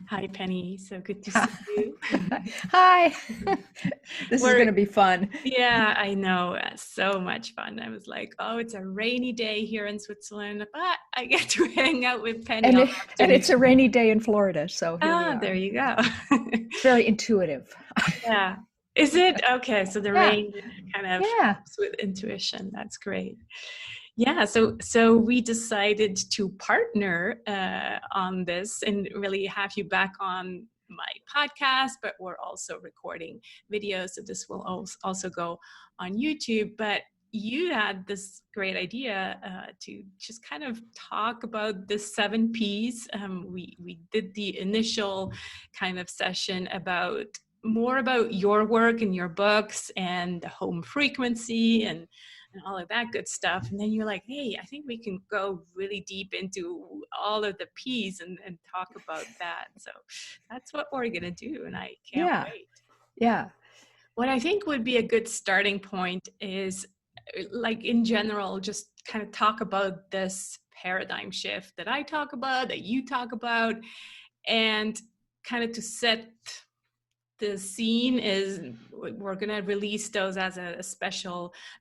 Hi, Penny. So good to see you. Hi. This is going to be fun. Yeah, I know. So much fun. I was like, oh, it's a rainy day here in Switzerland, but I get to hang out with Penny And all and afternoon. it's a rainy day in Florida, so here we Ah, are. there you go. It's very intuitive. Yeah. Is it? Okay, so the Yeah. rain kind of Yeah. helps with intuition. That's great. Yeah, so we decided to partner on this and really have you back on my podcast, but we're also recording videos, so this will also go on YouTube. But you had this great idea to just kind of talk about the 7 Ps. We did the initial kind of session about more about your work and your books and the home frequency and all of that good stuff. And then you're like, hey, I think we can go really deep into all of the P's and talk about that. So that's what we're going to do. And I can't Yeah. wait. Yeah. What I think would be a good starting point is, like, in general, just kind of talk about this paradigm shift that I talk about, that you talk about, and kind of to set the scene is we're going to release those as a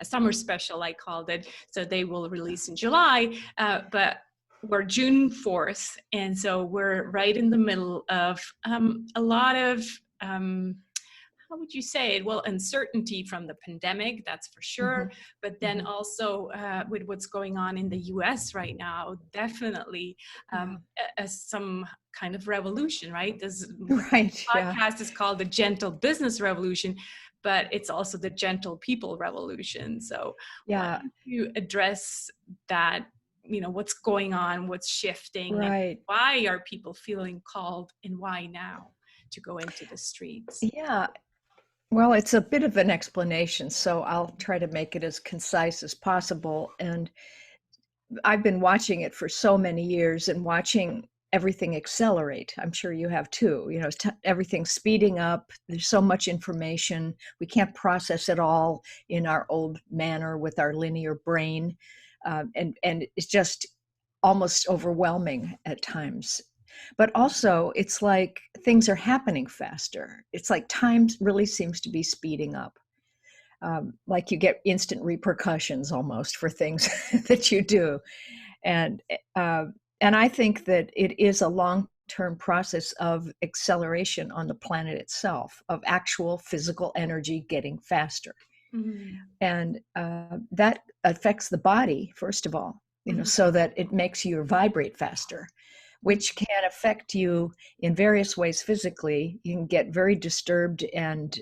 summer special, I called it. So they will release in July, but we're June 4th. And so we're right in the middle of a lot of, how would you say it? Well, uncertainty from the pandemic, that's for sure. Mm-hmm. But then also with what's going on in the US right now, definitely some kind of revolution, right? This Right. Yeah. podcast is called The Gentle Business Revolution, but it's also the gentle people revolution. So why Yeah. don't you address that? What's going on, what's shifting, and Right. why are people feeling called, and why now to go into the streets? Yeah. Well, it's a bit of an explanation, so I'll try to make it as concise as possible. And I've been watching it for so many years and watching everything accelerate. I'm sure you have too. Everything's speeding up. There's so much information. We can't process it all in our old manner with our linear brain. And it's just almost overwhelming at times. But also, it's like things are happening faster. It's like time really seems to be speeding up. Like you get instant repercussions almost for things that you do. And uh, and I think that it is a long-term process of acceleration on the planet itself, of actual physical energy getting faster. Mm-hmm. And that affects the body, first of all, Mm-hmm. so that it makes you vibrate faster, which can affect you in various ways physically. You can get very disturbed, and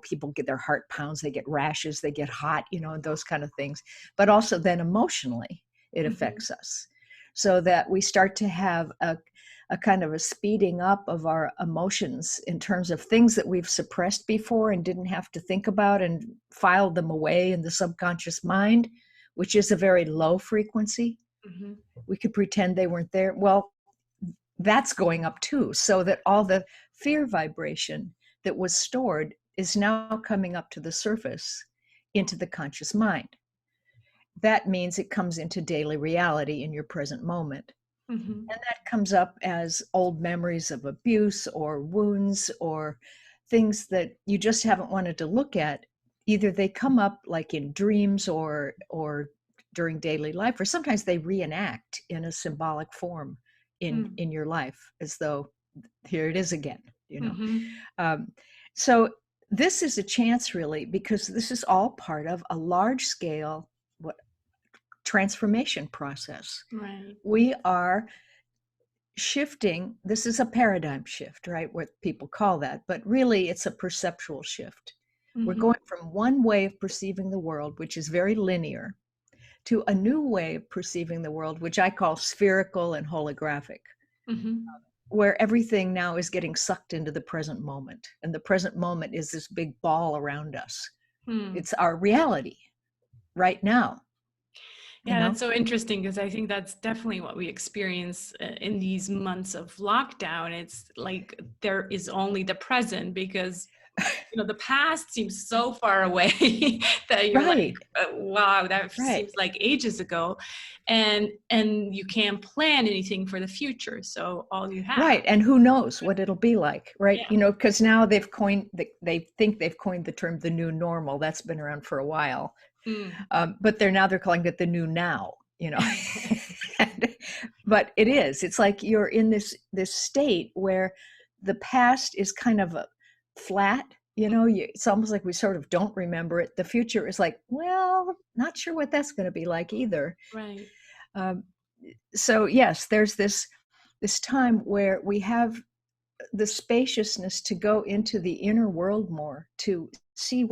people get their heart pounds, they get rashes, they get hot, those kind of things. But also then emotionally, it affects us, so that we start to have a kind of a speeding up of our emotions in terms of things that we've suppressed before and didn't have to think about and filed them away in the subconscious mind, which is a very low frequency. Mm-hmm. We could pretend they weren't there. Well, that's going up too, so that all the fear vibration that was stored is now coming up to the surface into the conscious mind. That means it comes into daily reality in your present moment. Mm-hmm. And that comes up as old memories of abuse or wounds or things that you just haven't wanted to look at. Either they come up like in dreams or during daily life, or sometimes they reenact in a symbolic form in your life, as though here it is again, So this is a chance, really, because this is all part of a large scale transformation process. Right. We are shifting. This is a paradigm shift, right? What people call that, but really it's a perceptual shift. Mm-hmm. We're going from one way of perceiving the world, which is very linear, to a new way of perceiving the world, which I call spherical and holographic, where everything now is getting sucked into the present moment. And the present moment is this big ball around us. It's our reality right now. Yeah, that's so interesting, because I think that's definitely what we experience in these months of lockdown. It's like there is only the present, because the past seems so far away that you're like, Right. wow, that Right. seems like ages ago. And you can't plan anything for the future. So all you have. Right. And who knows what it'll be like, right? Yeah. Because now they think they've coined the term the new normal. That's been around for a while. Mm. But they're calling it the new now, But it's like you're in this state where the past is kind of a flat, it's almost like we sort of don't remember it. The future is like, well, not sure what that's going to be like either. Right. So yes, there's this time where we have the spaciousness to go into the inner world more, to see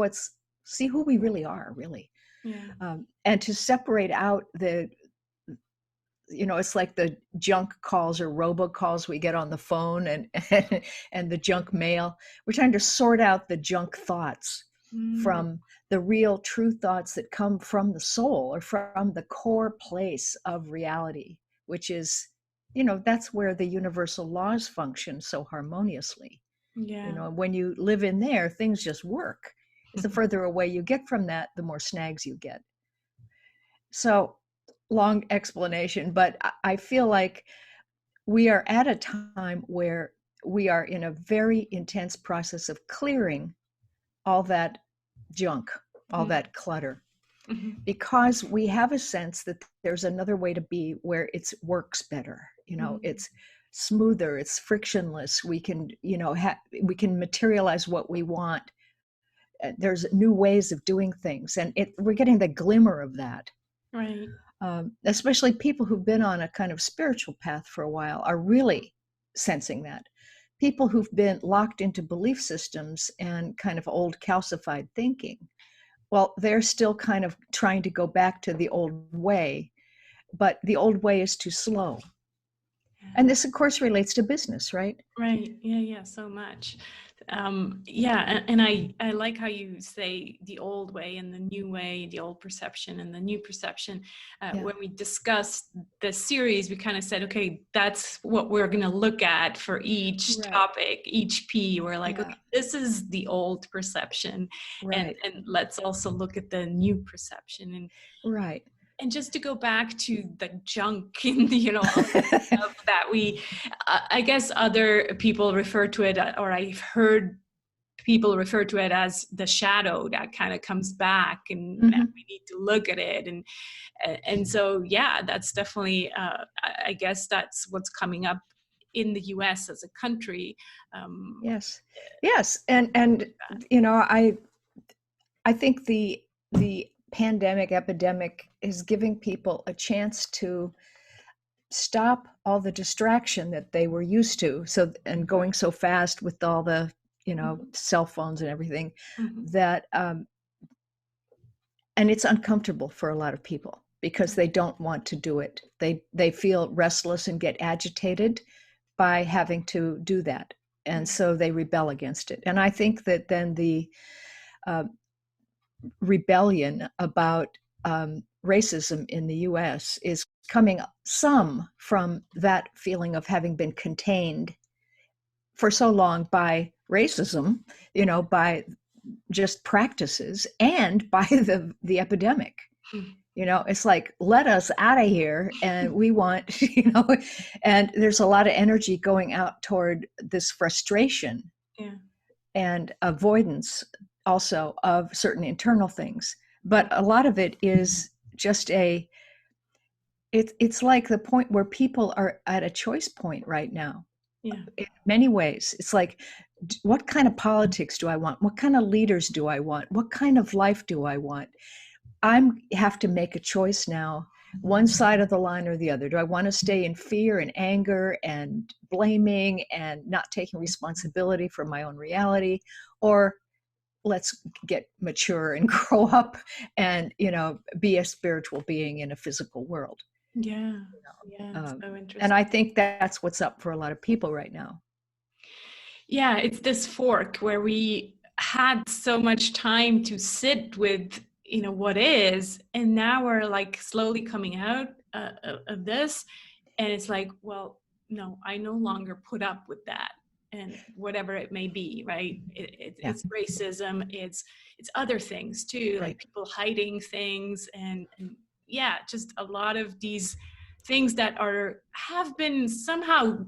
who we really are, really. Yeah. And to separate out it's like the junk calls or robocalls we get on the phone and the junk mail. We're trying to sort out the junk thoughts from the real true thoughts that come from the soul or from the core place of reality, which is, that's where the universal laws function so harmoniously. Yeah. When you live in there, things just work. The further away you get from that, the more snags you get. So, long explanation, but I feel like we are at a time where we are in a very intense process of clearing all that junk, all that clutter, because we have a sense that there's another way to be where it works better. It's smoother, it's frictionless. We can, we can materialize what we want. There's new ways of doing things, and we're getting the glimmer of that. Right. Especially people who've been on a kind of spiritual path for a while are really sensing that. People who've been locked into belief systems and kind of old calcified thinking, well, they're still kind of trying to go back to the old way, but the old way is too slow. And this, of course, relates to business, right? Right. Yeah. So much. And I like how you say the old way and the new way, the old perception and the new perception. When we discussed the series, we kind of said, okay, that's what we're going to look at for each topic, each P. We're like, okay, this is the old perception, and let's also look at the new perception. And And just to go back to the junk in the, all the stuff that I guess other people refer to it, or I've heard people refer to it as the shadow that kind of comes back, and we need to look at it. And so, yeah, that's definitely, I guess that's what's coming up in the US as a country. Yes. And I think the epidemic is giving people a chance to stop all the distraction that they were used to, and going so fast with all the cell phones and everything, that and it's uncomfortable for a lot of people because they don't want to do it. They feel restless and get agitated by having to do that, and so they rebel against it. And I think that then the rebellion about racism in the US is coming some from that feeling of having been contained for so long by racism, by just practices, and by the epidemic. It's like, let us out of here, and we want, and there's a lot of energy going out toward this frustration and avoidance also of certain internal things. But a lot of it is just it's like the point where people are at a choice point right now. In many ways, it's like, what kind of politics do I want? What kind of leaders do I want? What kind of life do I want? I have to make a choice now, one side of the line or the other. Do I want to stay in fear and anger and blaming and not taking responsibility for my own reality? Or let's get mature and grow up and, be a spiritual being in a physical world. So interesting. And I think that's what's up for a lot of people right now. Yeah, it's this fork where we had so much time to sit with, what is, and now we're like slowly coming out of this, and it's like, well, no, I no longer put up with that and whatever it may be, right? Yeah. It's racism, it's other things too, Right. like people hiding things, and yeah, just a lot of these things that have been somehow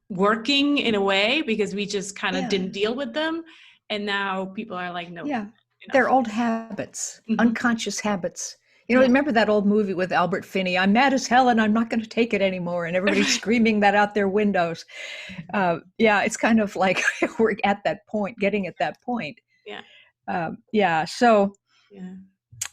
working in a way because we just kind of didn't deal with them, and now people are like, no, Yeah. enough. They're old habits, unconscious habits. You know, Yeah. remember that old movie with Albert Finney, I'm mad as hell and I'm not going to take it anymore. And everybody's screaming that out their windows. Yeah, it's kind of like we're at that point, getting at that point. Yeah. So, Yeah.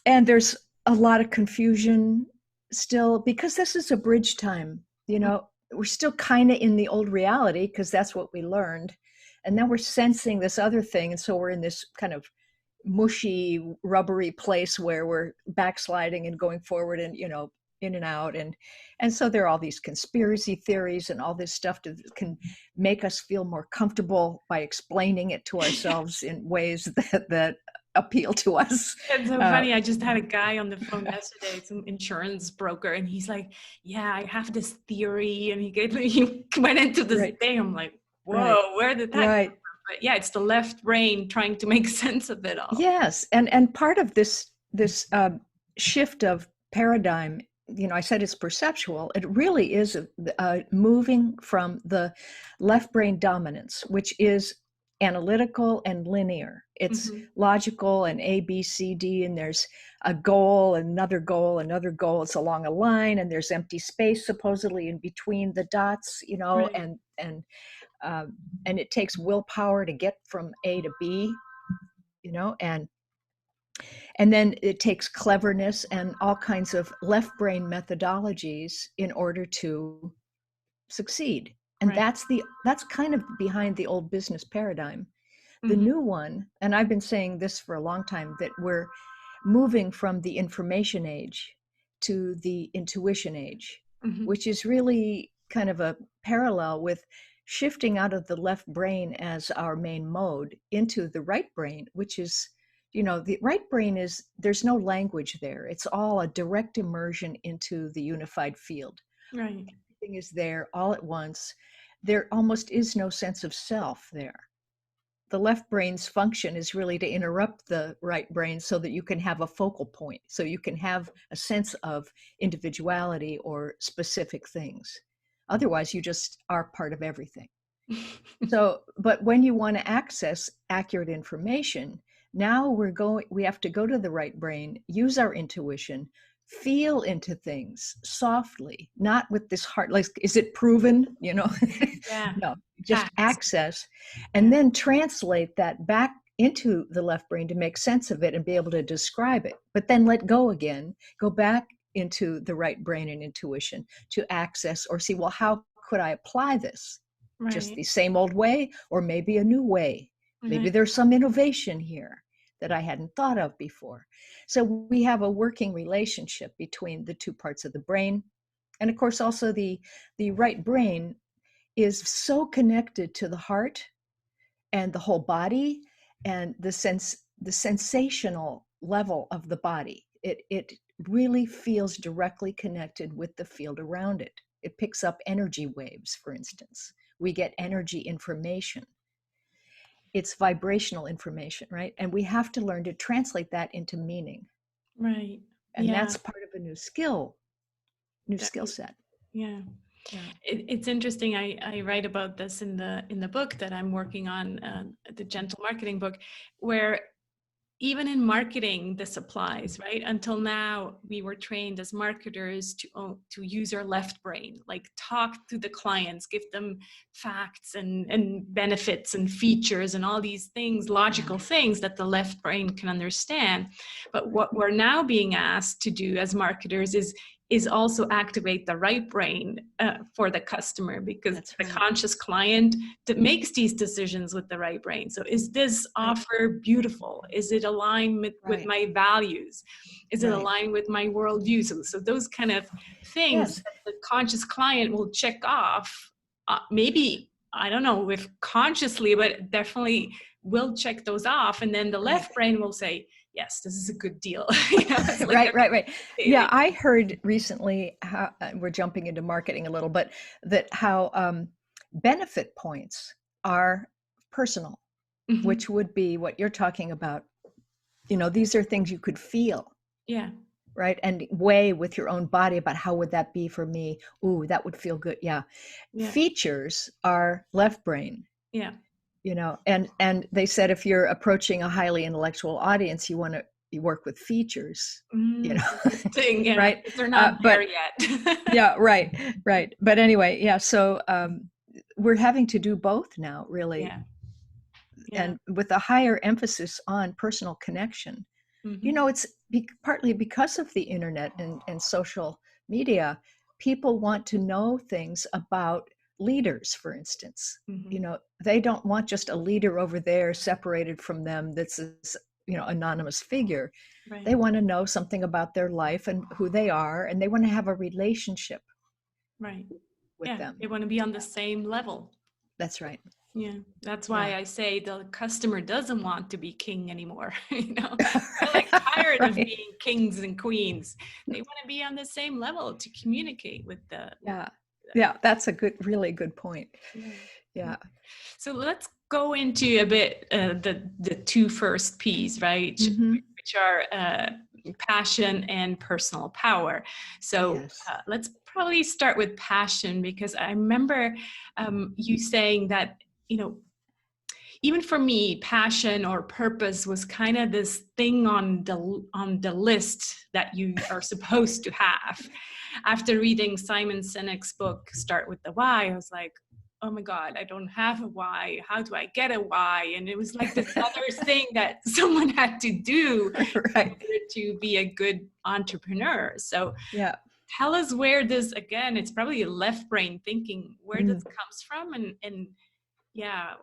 and there's a lot of confusion still because this is a bridge time. You know, we're still kind of in the old reality because that's what we learned. And then we're sensing this other thing. And so we're in this kind of mushy, rubbery place where we're backsliding and going forward and, you know, in and out. And so there are all these conspiracy theories and all this stuff that can make us feel more comfortable by explaining it to ourselves in ways that appeal to us. It's so funny. I just had a guy on the phone yesterday, some insurance broker, and he's like, yeah, I have this theory. And he went into this thing. I'm like, whoa, where did that come from? But yeah, it's the left brain trying to make sense of it all. Yes. And part of this shift of paradigm, you know, I said it's perceptual. It really is moving from the left brain dominance, which is analytical and linear. It's logical and A, B, C, D, and there's a goal, another goal, another goal. It's along a line, and there's empty space supposedly in between the dots, you know, and it takes willpower to get from A to B, you know, and then it takes cleverness and all kinds of left brain methodologies in order to succeed. And that's kind of behind the old business paradigm. The new one, and I've been saying this for a long time, that we're moving from the information age to the intuition age, which is really kind of a parallel with shifting out of the left brain as our main mode into the right brain, which is, you know, the right brain is, there's no language there. It's all a direct immersion into the unified field. Right. Everything is there all at once. There almost is no sense of self there. The left brain's function is really to interrupt the right brain so that you can have a focal point, so you can have a sense of individuality or specific things. Otherwise, you just are part of everything. So, but when you want to access accurate information, now we have to go to the right brain, use our intuition, feel into things softly, not with this heart, like, is it proven, you know? No, just access, and then translate that back into the left brain to make sense of it and be able to describe it, but then let go again, go back into the right brain and intuition to access or see, well, how could I apply this? Just the same old way, or maybe a new way. Maybe there's some innovation here that I hadn't thought of before. So we have a working relationship between the two parts of the brain. And of course, also the right brain is so connected to the heart and the whole body and the sensational level of the body. It really feels directly connected with the field around it. It picks up energy waves, for instance. We get energy information. It's vibrational information, right? And we have to learn to translate that into meaning. Right. And that's part of a new skill set. Yeah. It's interesting. I write about this in the book that I'm working on, the Gentle Marketing book, where even in marketing, this applies, right? Until now, we were trained as marketers to use our left brain, like talk to the clients, give them facts and benefits and features and all these things, logical things that the left brain can understand. But what we're now being asked to do as marketers is also activate the right brain for the customer, because the conscious client that makes these decisions with the right brain. So is this offer beautiful? Is it aligned with my values? Is it aligned with my worldview? So those kind of things that the conscious client will check off, maybe, I don't know if consciously, but definitely will check those off. And then the left brain will say, yes, this is a good deal. Right. Yeah, I heard recently, how, we're jumping into marketing a little, but that how benefit points are personal, Mm-hmm. which would be what you're talking about. These are things you could feel. Yeah. Right. And weigh with your own body about how would that be for me? Ooh, that would feel good. Yeah. Yeah. Features are left brain. Yeah. And they said if you're approaching a highly intellectual audience, you work with features, Interesting. Yeah. right? They're not there yet. Yeah, right. But anyway, yeah. So we're having to do both now, really, Yeah. Yeah. and with a higher emphasis on personal connection. Mm-hmm. It's partly because of the internet and social media. People want to know things about leaders, for instance. Mm-hmm. They don't want just a leader over there separated from them that's anonymous figure. Right. They want to know something about their life and who they are, and they want to have a relationship Right. with Yeah. them. They want to be on the same level. That's right. Yeah. That's why I say the customer doesn't want to be king anymore. They're like tired of being kings and queens. They want to be on the same level to communicate with the. Yeah. That's a really good point. Yeah. So let's go into a bit the two first P's, right? Mm-hmm. Which are passion and personal power. So Yes. let's probably start with passion, because I remember you saying that, even for me, passion or purpose was kind of this thing on the list that you are supposed to have. After reading Simon Sinek's book, Start with the Why, I was like, oh my God, I don't have a why. How do I get a why? And it was like this other thing that someone had to do right. to be a good entrepreneur. So yeah. Tell us where this, again, it's probably a left brain thinking, where this comes from, and yeah,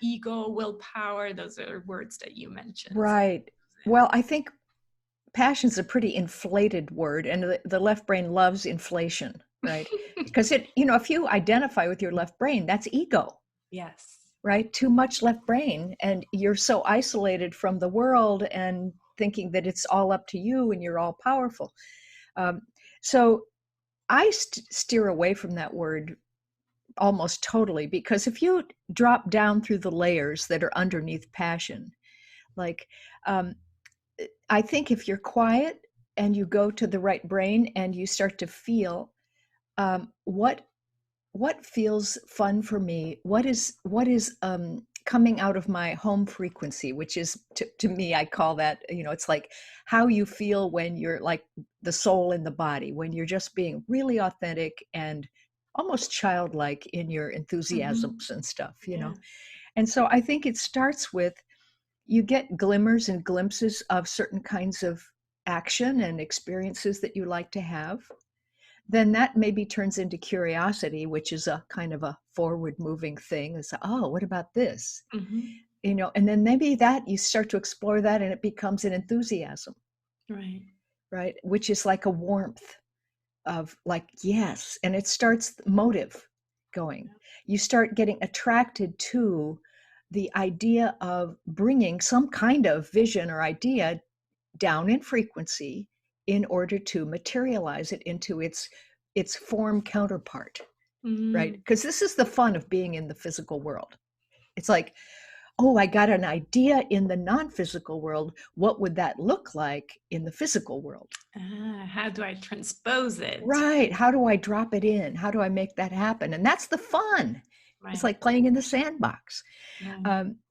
ego, willpower, those are words that you mentioned. Right. Well, I think passion's a pretty inflated word, and the left brain loves inflation, right? Because if you identify with your left brain, that's ego. Yes. Right? Too much left brain, and you're so isolated from the world and thinking that it's all up to you and you're all powerful. So I steer away from that word almost totally, because if you drop down through the layers that are underneath passion, like I think if you're quiet and you go to the right brain and you start to feel what feels fun for me, what is coming out of my home frequency, which is to me, I call that, it's like how you feel when you're like the soul in the body, when you're just being really authentic and almost childlike in your enthusiasms and stuff, And so I think it starts with, you get glimmers and glimpses of certain kinds of action and experiences that you like to have. Then that maybe turns into curiosity, which is a kind of a forward moving thing. It's, oh, what about this? And then maybe that you start to explore that and it becomes an enthusiasm. Right. Which is like a warmth of like, yes. And it starts motive going. You start getting attracted to the idea of bringing some kind of vision or idea down in frequency in order to materialize it into its form counterpart, right? Because this is the fun of being in the physical world. It's like, oh, I got an idea in the non-physical world. What would that look like in the physical world? How do I transpose it? Right. How do I drop it in? How do I make that happen? And that's the fun. Right. It's like playing in the sandbox.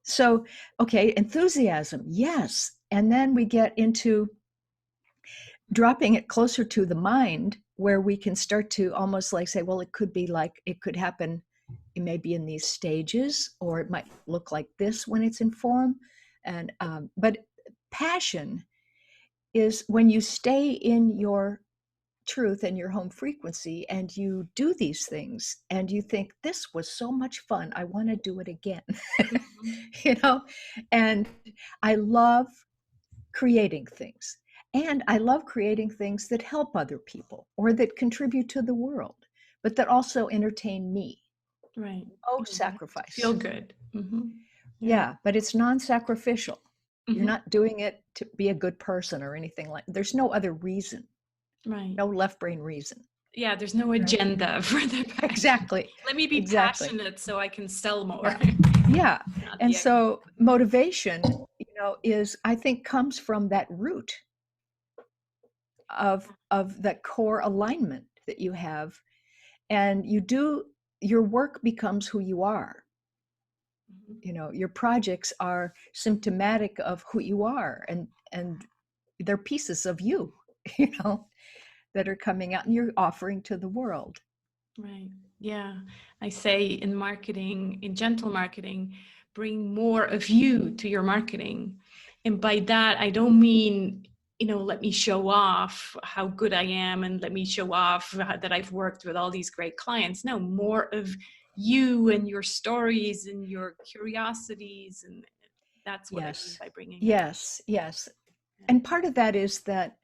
So, okay, enthusiasm, yes. And then we get into dropping it closer to the mind, where we can start to almost like say, well, it could happen maybe in these stages, or it might look like this when it's in form. And but passion is when you stay in your truth and your home frequency and you do these things and you think, this was so much fun, I want to do it again. And I love creating things. And I love creating things that help other people or that contribute to the world, but that also entertain me. Right. Oh, sacrifice. Feel good. Yeah, but it's non-sacrificial. You're not doing it to be a good person or anything like. There's no other reason. Right. No left brain reason. Yeah, there's no right? agenda for the passion. Exactly. Let me be Exactly. passionate so I can sell more. Yeah. Yeah. Not And the so motivation, is, I think, comes from that root of that core alignment that you have. And your work becomes who you are. Mhm. Your projects are symptomatic of who you are, and they're pieces of you, you know, that are coming out and you're offering to the world. Right. Yeah. I say in marketing, in gentle marketing, bring more of you to your marketing. And by that, I don't mean, let me show off how good I am and let me show off that I've worked with all these great clients. No, more of you and your stories and your curiosities. And that's what I mean Yes. by bringing it. Yes. Yes. And part of that is that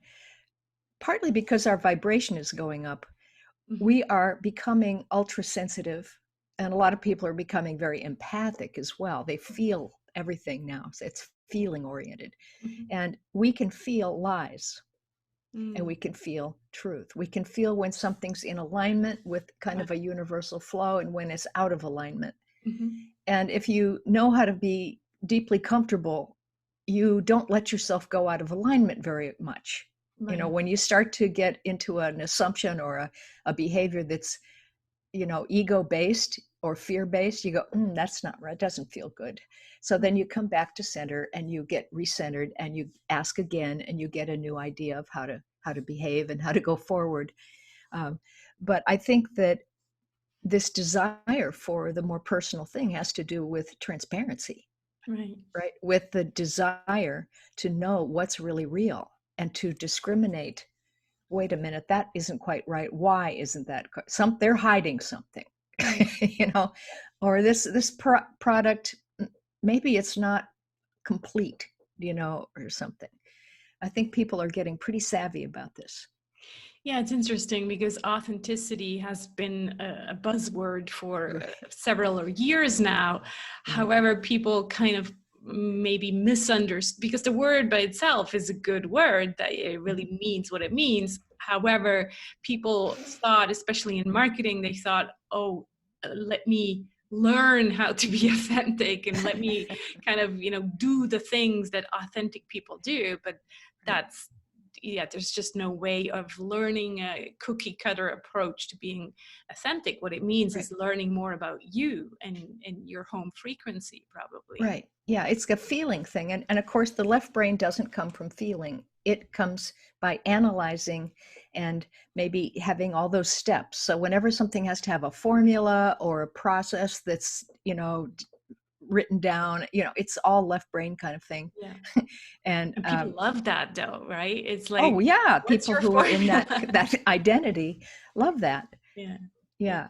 partly because our vibration is going up, Mm-hmm. we are becoming ultra sensitive, and a lot of people are becoming very empathic as well. They feel everything now. So it's feeling oriented. Mm-hmm. And we can feel lies, and Mm. we can feel truth. We can feel when something's in alignment with kind Right. of a universal flow and when it's out of alignment. Mm-hmm. And if you know how to be deeply comfortable, you don't let yourself go out of alignment very much. Right. When you start to get into an assumption or a behavior that's, ego based or fear based, you go, that's not right. It doesn't feel good. So then you come back to center and you get recentered and you ask again and you get a new idea of how to behave and how to go forward. Um, but I think that this desire for the more personal thing has to do with transparency, Right. right? With the desire to know what's really real and to discriminate. Wait a minute, that isn't quite right. Why isn't that? They're hiding something, Right. or this product, maybe it's not complete, or something. I think people are getting pretty savvy about this. Yeah, it's interesting because authenticity has been a buzzword for several years now. Right. However, people kind of maybe misunderstood because the word by itself is a good word that it really means what it means. However, people thought, especially in marketing, they thought, oh, let me learn how to be authentic and let me kind of, do the things that authentic people do. But Right. that's there's just no way of learning a cookie cutter approach to being authentic. What it means Right. is learning more about you and your home frequency, probably. Right. Yeah, it's a feeling thing. And of course, the left brain doesn't come from feeling. It comes by analyzing and maybe having all those steps. So whenever something has to have a formula or a process that's, written down, it's all left brain kind of thing. Yeah. And And people love that though, right? It's oh like, yeah, what's people your who are in formula? that identity love that. Yeah. Yeah.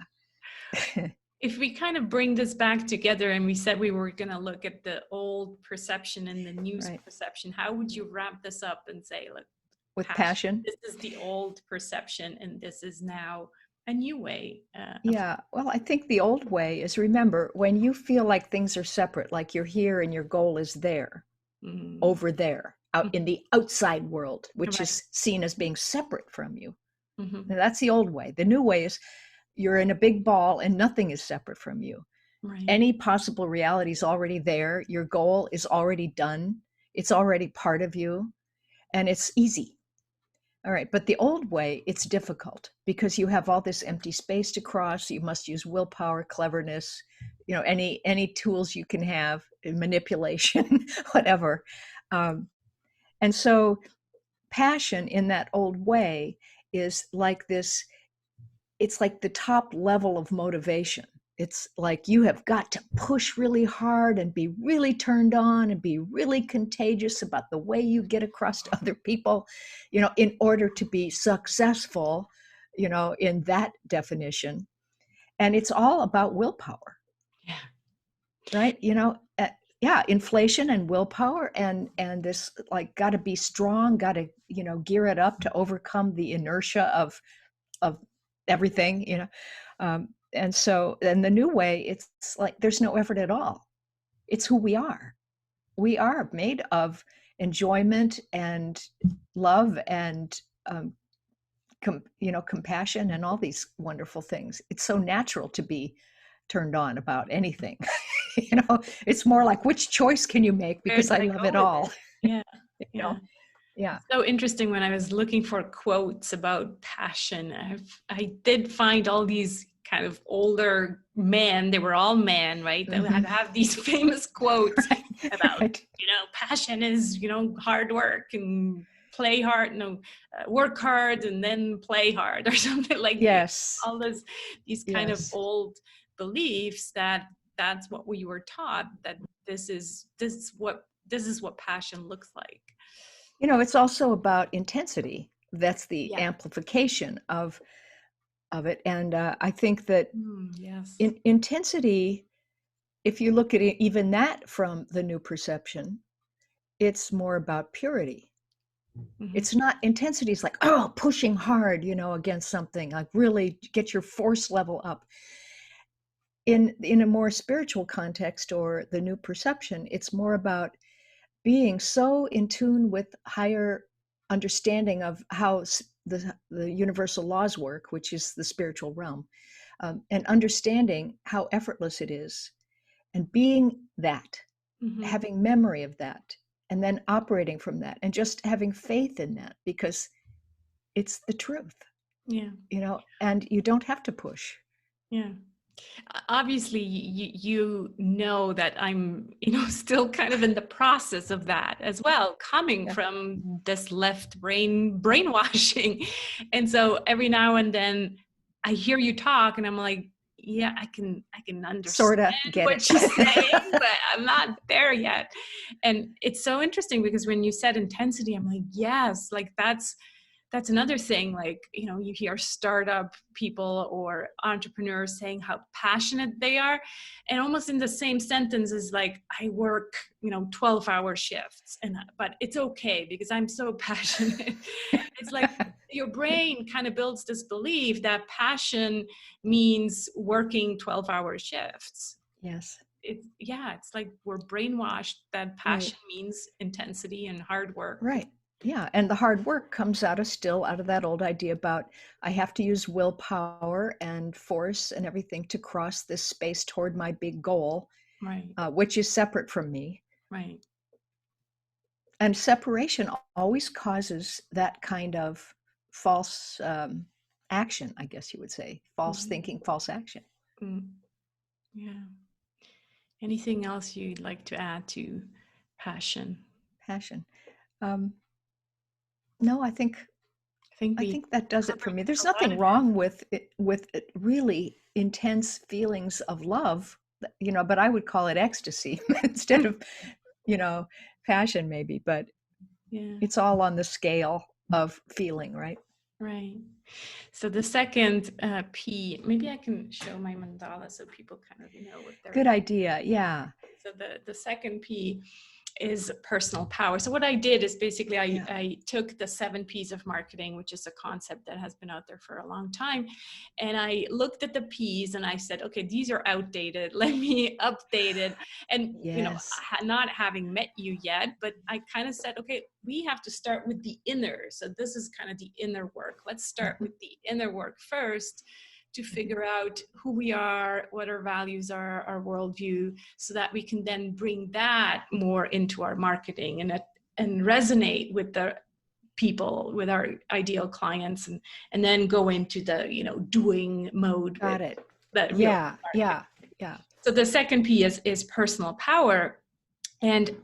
Yeah. If we kind of bring this back together and we said we were going to look at the old perception and the new Right. perception, how would you wrap this up and say, look, With passion, passion. this is the old perception and this is now a new way of Yeah, well, I think the old way is, remember, when you feel like things are separate, like you're here and your goal is there, mm, over there, out in the outside world, which right. is seen as being separate from you. Mm-hmm. Now, that's the old way. The new way is you're in a big ball and nothing is separate from you. Right. Any possible reality is already there. Your goal is already done. It's already part of you, and it's easy. All right, but the old way, it's difficult because you have all this empty space to cross. You must use willpower, cleverness, any tools you can have, manipulation, whatever. Um, and so passion in that old way is like this, it's like the top level of motivation. It's like you have got to push really hard and be really turned on and be really contagious about the way you get across to other people, in order to be successful, in that definition. And it's all about willpower, Yeah. right? Yeah, inflation and willpower and this, like, got to be strong, got to, gear it up to overcome the inertia of everything, and so, and the new way, it's like there's no effort at all. It's who we are. We are made of enjoyment and love and compassion and all these wonderful things. It's so natural to be turned on about anything. It's more like, which choice can you make? Where Because did I I love go it with all. it? Yeah. you Yeah. know? Yeah. So interesting. When I was looking for quotes about passion, I did find all these kind of older men. They were all men, right? They had have these famous quotes about, Right. passion is, hard work and play hard, work hard and then play hard or something like Yes. all these kind of Yes. old beliefs that's what we were taught, that this is what passion looks like. It's also about intensity. That's the Yeah. amplification of it. And I think that Yes. intensity, if you look at it, even that from the new perception, it's more about purity. It's not, intensity is like, pushing hard, against something, like really get your force level up. In a more spiritual context or the new perception, it's more about being so in tune with higher understanding of how the universal laws work, which is the spiritual realm, and understanding how effortless it is, and being that, having memory of that, and then operating from that, and just having faith in that, because it's the truth. Yeah. And you don't have to push. Yeah. Obviously, you know that I'm, still kind of in the process of that as well, coming from this left brain brainwashing. And so every now and then I hear you talk and I'm like, yeah, I can understand Sort of get what it. you're saying, but I'm not there yet. And it's so interesting because when you said intensity, I'm like, yes, like that's another thing. Like, you hear startup people or entrepreneurs saying how passionate they are, and almost in the same sentence is like, I work 12-hour shifts, but it's okay because I'm so passionate. It's like your brain kind of builds this belief that passion means working 12-hour shifts. Yes. It's like we're brainwashed that passion means intensity and hard work. Right. Yeah. And the hard work comes out of that old idea about, I have to use willpower and force and everything to cross this space toward my big goal, Right. Which is separate from me. Right. And separation always causes that kind of false action, I guess you would say, false thinking, false action. Yeah. Anything else you'd like to add to passion? Passion. No, I think that does it for me. There's nothing wrong with really intense feelings of love, but I would call it ecstasy instead of, passion maybe, but it's all on the scale of feeling, right? Right. So the second P, maybe I can show my mandala so people kind of know what they're. Good idea. Yeah. So the second P is personal power. So what I did is basically I took the 7 P's of marketing, which is a concept that has been out there for a long time. And I looked at the P's and I said, okay, these are outdated. Let me update it. And, not having met you yet, but I kind of said, okay, we have to start with the inner. So this is kind of the inner work. Let's start with the inner work first, to figure out who we are, what our values are, our worldview, so that we can then bring that more into our marketing and resonate with the people, with our ideal clients, and then go into the doing mode. Got it. Yeah. So the second P is personal power, and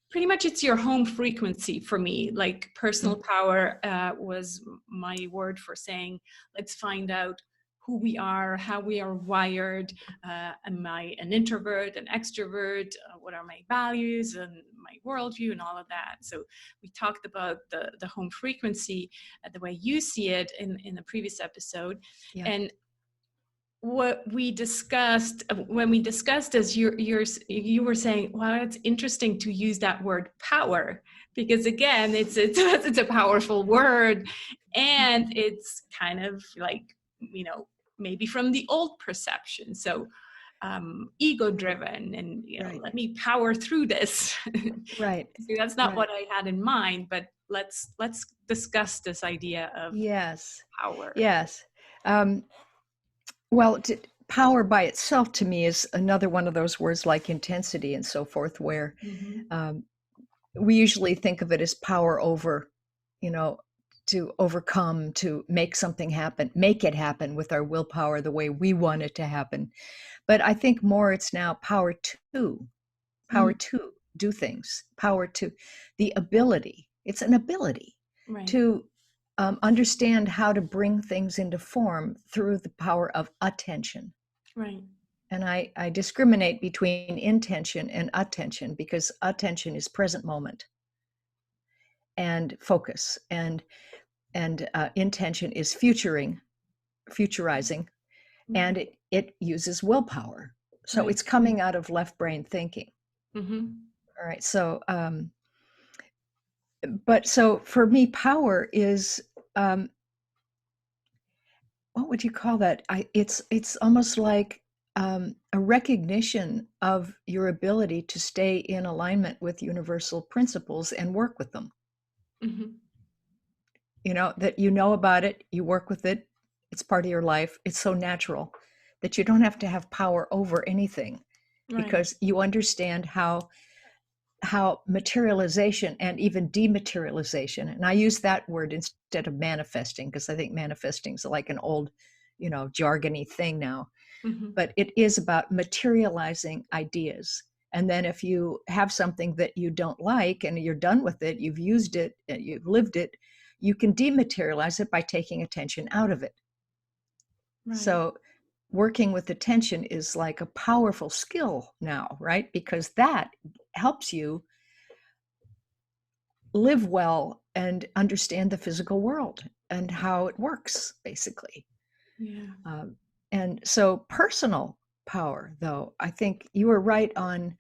pretty much it's your home frequency for me. Like personal power was my word for saying, let's find out who we are, how we are wired. Am I an introvert, an extrovert? What are my values and my worldview and all of that? So we talked about the home frequency, the way you see it in the previous episode. Yeah. And what we discussed when we discussed this, you were saying, well, it's interesting to use that word power, because again, it's a powerful word, and it's kind of like, maybe from the old perception. So ego driven and, Right. let me power through this. Right. See, that's not Right. what I had in mind, but let's discuss this idea of Yes. power. Yes. Um, well, power by itself to me is another one of those words like intensity and so forth, where um, we usually think of it as power over, to overcome, to make something happen, make it happen with our willpower the way we want it to happen. But I think more it's now power to do things, power to the ability. It's an ability Right. to understand how to bring things into form through the power of attention. Right. And I discriminate between intention and attention, because attention is present moment and focus, and intention is futurizing, and it uses willpower. So Right. it's coming out of left brain thinking. Mm-hmm. All right. So, but so for me, power is, what would you call that? It's almost like a recognition of your ability to stay in alignment with universal principles and work with them. Mm-hmm. That about it, you work with it, it's part of your life. It's so natural that you don't have to have power over anything, Right. because you understand how materialization and even dematerialization, and I use that word instead of manifesting, because I think manifesting is like an old, jargony thing now. Mm-hmm. But it is about materializing ideas. And then if you have something that you don't like and you're done with it, you've used it, you've lived it, you can dematerialize it by taking attention out of it. Right. So working with attention is like a powerful skill now, right? Because that helps you live well and understand the physical world and how it works, basically. Yeah. And so personal power, though, I think you were right on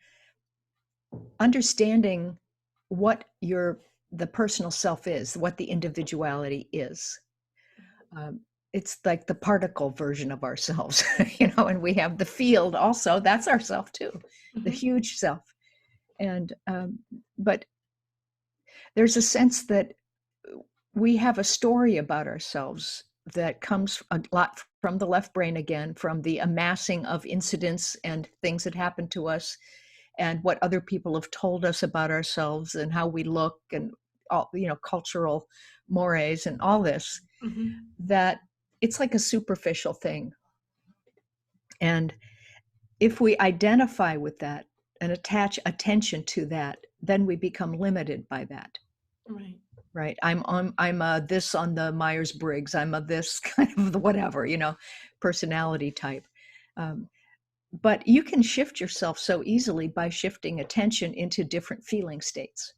understanding what the personal self is, what the individuality is. It's like the particle version of ourselves, and we have the field also. That's ourself too, the huge self. And but there's a sense that we have a story about ourselves that comes a lot from the left brain, again, from the amassing of incidents and things that happen to us, and what other people have told us about ourselves and how we look, and all, cultural mores and all this, that it's like a superficial thing. And if we identify with that and attach attention to that, then we become limited by that. Right. Right. I'm a this on the Myers-Briggs. I'm a this kind of the whatever, personality type. But you can shift yourself so easily by shifting attention into different feeling states.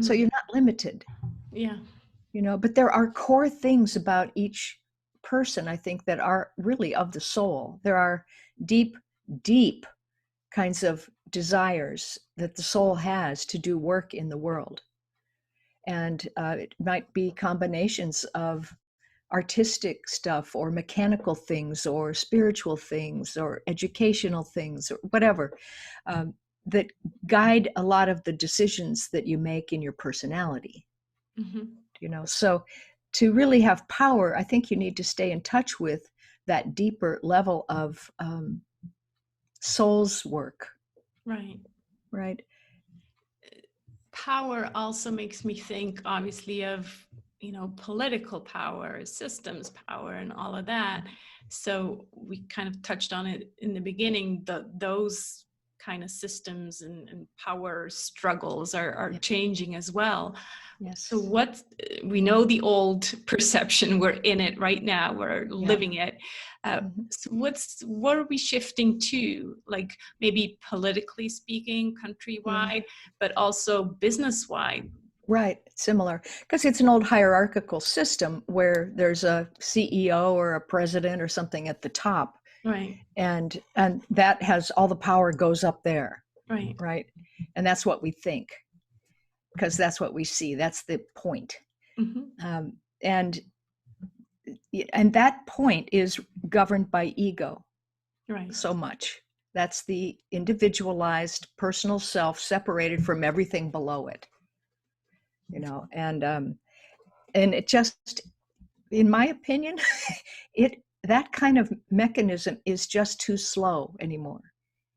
So you're not limited. Yeah. But there are core things about each person, I think, that are really of the soul. There are deep, deep kinds of desires that the soul has to do work in the world. And it might be combinations of artistic stuff or mechanical things or spiritual things or educational things or whatever, that guide a lot of the decisions that you make in your personality. So to really have power, I think you need to stay in touch with that deeper level of soul's work. Right. Power also makes me think, obviously, of political power, systems power, and all of that. So we kind of touched on it in the beginning. Those kind of systems and power struggles are changing as well. Yes. So we know the old perception, we're in it right now, we're living it. So what are we shifting to, like maybe politically speaking, countrywide, but also business-wide? Right, similar, because it's an old hierarchical system where there's a CEO or a president or something at the top. Right. And that has all the power goes up there. Right. And that's what we think, because that's what we see. That's the point. And that point is governed by ego. Right. So much. That's the individualized personal self separated from everything below it, you know, and it just, in my opinion, that kind of mechanism is just too slow anymore.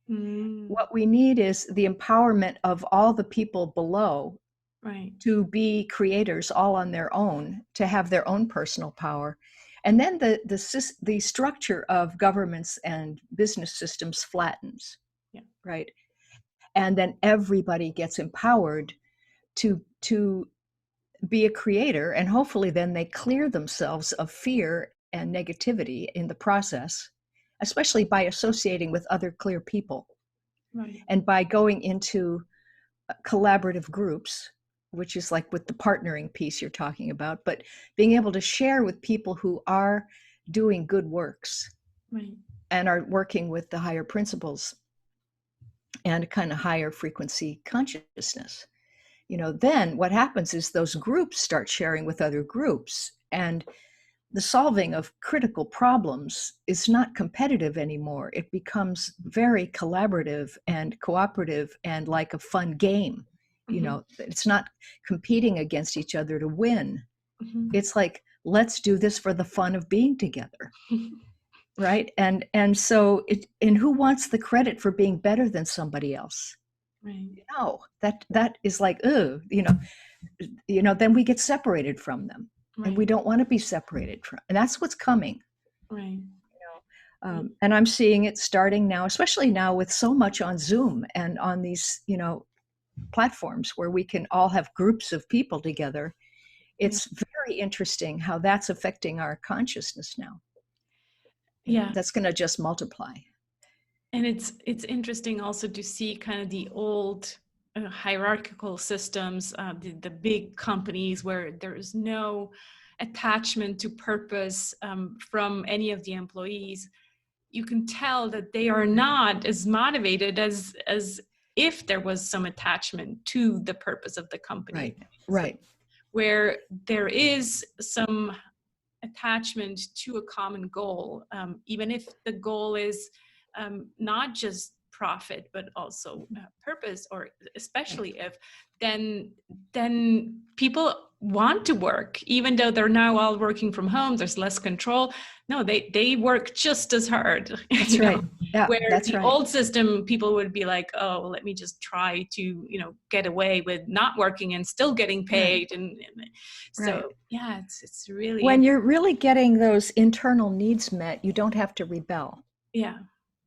What we need is the empowerment of all the people below, right, to be creators all on their own, to have their own personal power. And then the structure of governments and business systems flattens, yeah, right? And then everybody gets empowered to be a creator, and hopefully then they clear themselves of fear and negativity in the process, especially by associating with other clear people, right, and by going into collaborative groups, which is like with the partnering piece you're talking about, but being able to share with people who are doing good works right, and are working with the higher principles and kind of higher frequency consciousness. You know, then what happens is those groups start sharing with other groups, and the solving of critical problems is not competitive anymore. It becomes very collaborative and cooperative and like a fun game. You know, it's not competing against each other to win. It's like, let's do this for the fun of being together. Right. And so and who wants the credit for being better than somebody else? right, No, that is like, then we get separated from them. And we right, don't want to be separated from, and that's what's coming. right. And I'm seeing it starting now, especially now with so much on Zoom and on these, platforms where we can all have groups of people together. It's very interesting how that's affecting our consciousness now. Yeah. That's going to just multiply. And it's interesting also to see kind of the old hierarchical systems, the big companies where there is no attachment to purpose from any of the employees. You can tell that they are not as motivated as if there was some attachment to the purpose of the company. Right. Where there is some attachment to a common goal, even if the goal is not just profit but also purpose, or especially if then people want to work, even though they're now all working from home, there's less control. No, they work just as hard. That's right. Yeah, where that's the right. old system, people would be like, oh, let me just try to get away with not working and still getting paid. Right. And so yeah, it's really, when you're really getting those internal needs met, you don't have to rebel. yeah,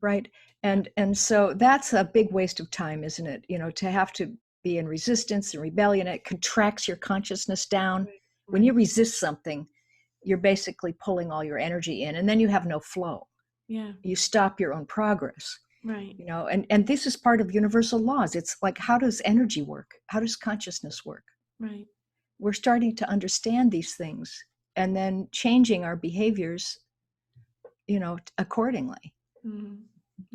right. And so that's a big waste of time, isn't it? To have to be in resistance and rebellion, it contracts your consciousness down. right. When you resist something, you're basically pulling all your energy in, and then you have no flow. Yeah, You stop your own progress. right, And this is part of universal laws. It's like, how does energy work? How does consciousness work? right. We're starting to understand these things and then changing our behaviors, accordingly. Mm-hmm.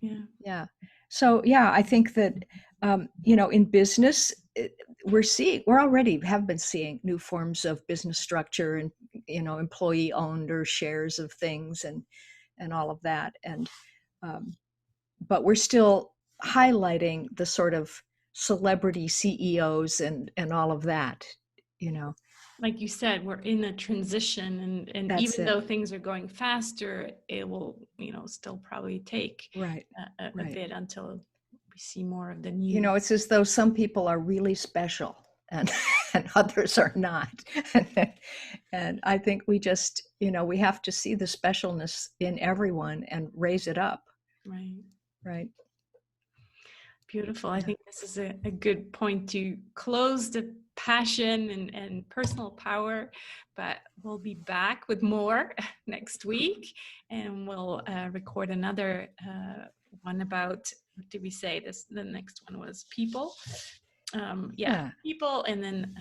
Yeah. Yeah. So, yeah, I think that, in business, we're already have been seeing new forms of business structure and, employee owned or shares of things and all of that. And, but we're still highlighting the sort of celebrity CEOs and all of that, Like you said, we're in a transition, and That's even it. though things are going faster, it will, still probably take Right. a Right. bit until we see more of the new. It's as though some people are really special and and others are not. And I think we just, we have to see the specialness in everyone and raise it up. Right. Right. Beautiful. I think this is a good point to close the passion and personal power, but we'll be back with more next week, and we'll record another one about, what did we say this? The next one was people. People, and then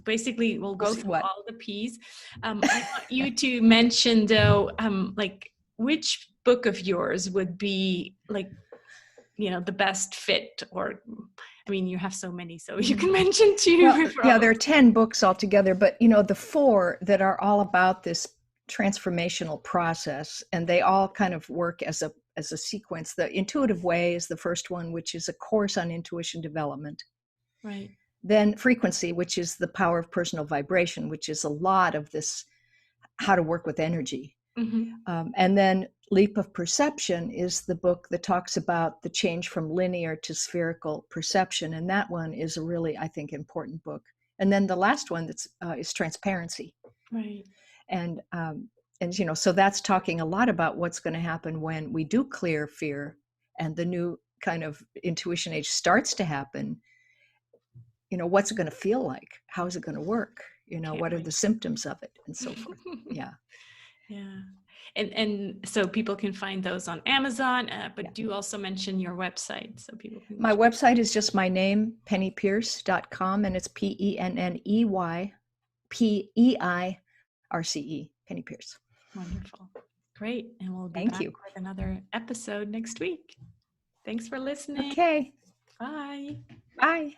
basically we'll go through all the P's. I want you to mention though, like, which book of yours would be like, the best fit, or I mean, you have so many, so you can mention two. Well, there are 10 books altogether, but the 4 that are all about this transformational process, and they all kind of work as as a sequence. The intuitive way is the first one, which is a course on intuition development. Right. Then frequency, which is the power of personal vibration, which is a lot of this, how to work with energy. And then Leap of Perception is the book that talks about the change from linear to spherical perception. And that one is a really, I think, important book. And then the last one is Transparency. Right. And so that's talking a lot about what's going to happen when we do clear fear and the new kind of intuition age starts to happen. What's it going to feel like? How is it going to work? What are the symptoms of it and so forth? Yeah. Yeah. And so people can find those on Amazon, but do also mention your website so people can. My website is just my name, penneypeirce.com, and it's PENNEYPEIRCE, Penney Peirce. Wonderful. Great. And we'll be Thank back you. with another episode next week. Thanks for listening. Okay. Bye. Bye.